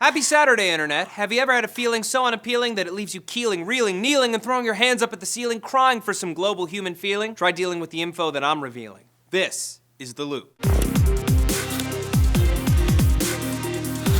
Happy Saturday, Internet. Have you ever had a feeling so unappealing that it leaves you keeling, reeling, kneeling, and throwing your hands up at the ceiling, crying for some global human feeling? Try dealing with the info that I'm revealing. This is The Loop.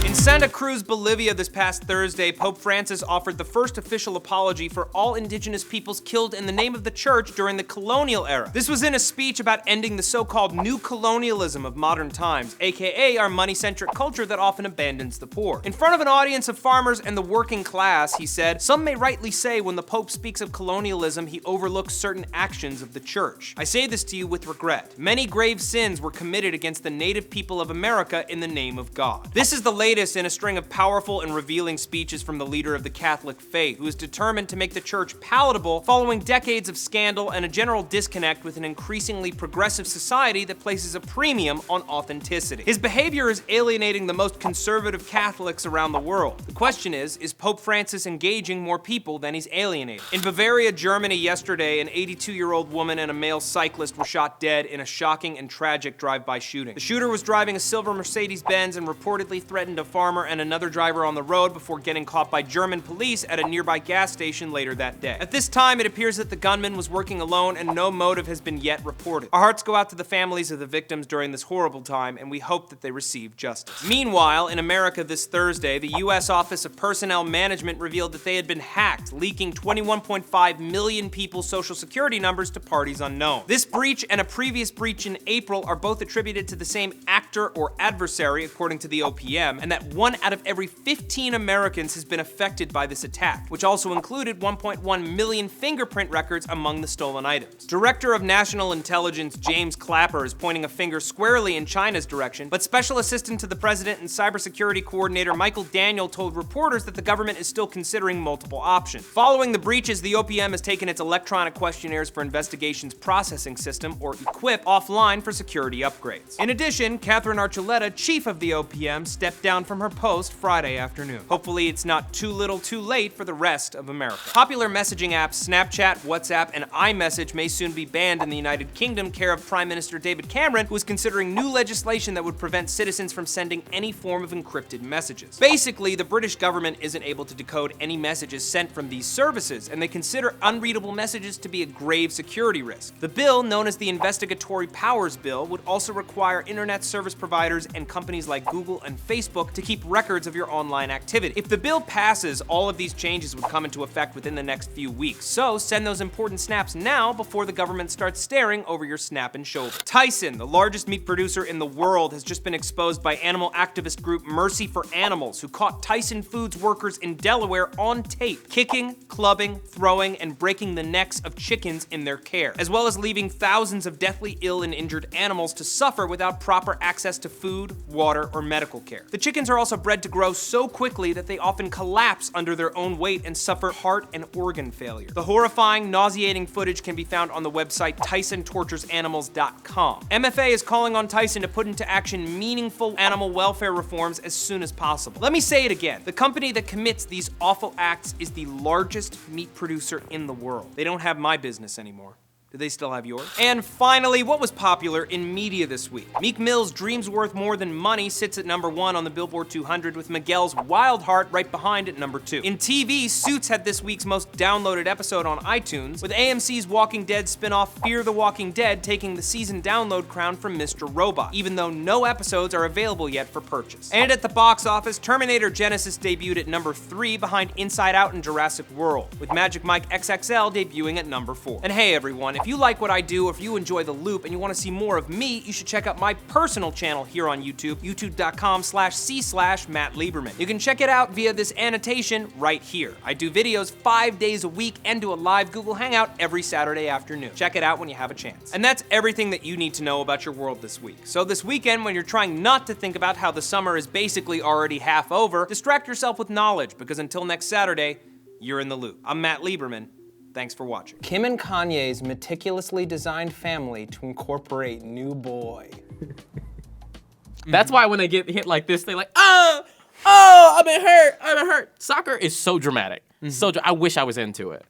In Santa Cruz, Bolivia this past Thursday, Pope Francis offered the first official apology for all indigenous peoples killed in the name of the church during the colonial era. This was in a speech about ending the so-called new colonialism of modern times, aka our money-centric culture that often abandons the poor. In front of an audience of farmers and the working class, he said, "Some may rightly say when the Pope speaks of colonialism, he overlooks certain actions of the church. I say this to you with regret. Many grave sins were committed against the native people of America in the name of God." This is the latest in a string of powerful and revealing speeches from the leader of the Catholic faith, who is determined to make the church palatable following decades of scandal and a general disconnect with an increasingly progressive society that places a premium on authenticity. His behavior is alienating the most conservative Catholics around the world. The question is Pope Francis engaging more people than he's alienating? In Bavaria, Germany yesterday, an 82-year-old woman and a male cyclist were shot dead in a shocking and tragic drive-by shooting. The shooter was driving a silver Mercedes-Benz and reportedly threatened a farmer and another driver on the road before getting caught by German police at a nearby gas station later that day. At this time, it appears that the gunman was working alone and no motive has been yet reported. Our hearts go out to the families of the victims during this horrible time, and we hope that they receive justice. Meanwhile, in America this Thursday, the U.S. Office of Personnel Management revealed that they had been hacked, leaking 21.5 million people's social security numbers to parties unknown. This breach and a previous breach in April are both attributed to the same actor or adversary, according to the OPM, and that 1 out of every 15 Americans has been affected by this attack, which also included 1.1 million fingerprint records among the stolen items. Director of National Intelligence James Clapper is pointing a finger squarely in China's direction, but Special Assistant to the President and Cybersecurity Coordinator Michael Daniel told reporters that the government is still considering multiple options. Following the breaches, the OPM has taken its electronic questionnaires for investigations processing system, or EQUIP, offline for security upgrades. In addition, Catherine Archuleta, chief of the OPM, stepped down from her post Friday afternoon. Hopefully it's not too little too late for the rest of America. Popular messaging apps Snapchat, WhatsApp, and iMessage may soon be banned in the United Kingdom, care of Prime Minister David Cameron, who is considering new legislation that would prevent citizens from sending any form of encrypted messages. Basically, the British government isn't able to decode any messages sent from these services, and they consider unreadable messages to be a grave security risk. The bill, known as the Investigatory Powers Bill, would also require internet service providers and companies like Google and Facebook to keep records of your online activity. If the bill passes, all of these changes would come into effect within the next few weeks. So send those important snaps now before the government starts staring over your snap and shoulder. Tyson, the largest meat producer in the world, has just been exposed by animal activist group Mercy for Animals, who caught Tyson Foods workers in Delaware on tape, kicking, clubbing, throwing, and breaking the necks of chickens in their care, as well as leaving thousands of deathly ill and injured animals to suffer without proper access to food, water, or medical care. The chickens are also bred to grow so quickly that they often collapse under their own weight and suffer heart and organ failure. The horrifying, nauseating footage can be found on the website TysonTorturesAnimals.com. MFA is calling on Tyson to put into action meaningful animal welfare reforms as soon as possible. Let me say it again. The company that commits these awful acts is the largest meat producer in the world. They don't have my business anymore. Do they still have yours? And finally, what was popular in media this week? Meek Mill's Dreams Worth More Than Money sits at #1 on the Billboard 200, with Miguel's Wild Heart right behind at #2. In TV, Suits had this week's most downloaded episode on iTunes, with AMC's Walking Dead spinoff Fear the Walking Dead taking the season download crown from Mr. Robot, even though no episodes are available yet for purchase. And at the box office, Terminator Genisys debuted at #3 behind Inside Out and Jurassic World, with Magic Mike XXL debuting at #4. And hey everyone, if you like what I do, or if you enjoy The Loop and you want to see more of me, you should check out my personal channel here on YouTube, youtube.com/c/Matt Lieberman. You can check it out via this annotation right here. I do videos 5 days a week and do a live Google Hangout every Saturday afternoon. Check it out when you have a chance. And that's everything that you need to know about your world this week. So this weekend, when you're trying not to think about how the summer is basically already half over, distract yourself with knowledge, because until next Saturday, you're in the loop. I'm Matt Lieberman. Thanks for watching. Kim and Kanye's meticulously designed family to incorporate new boy. That's why when they get hit like this, they're like, oh, I've been hurt. Soccer is so dramatic. I wish I was into it.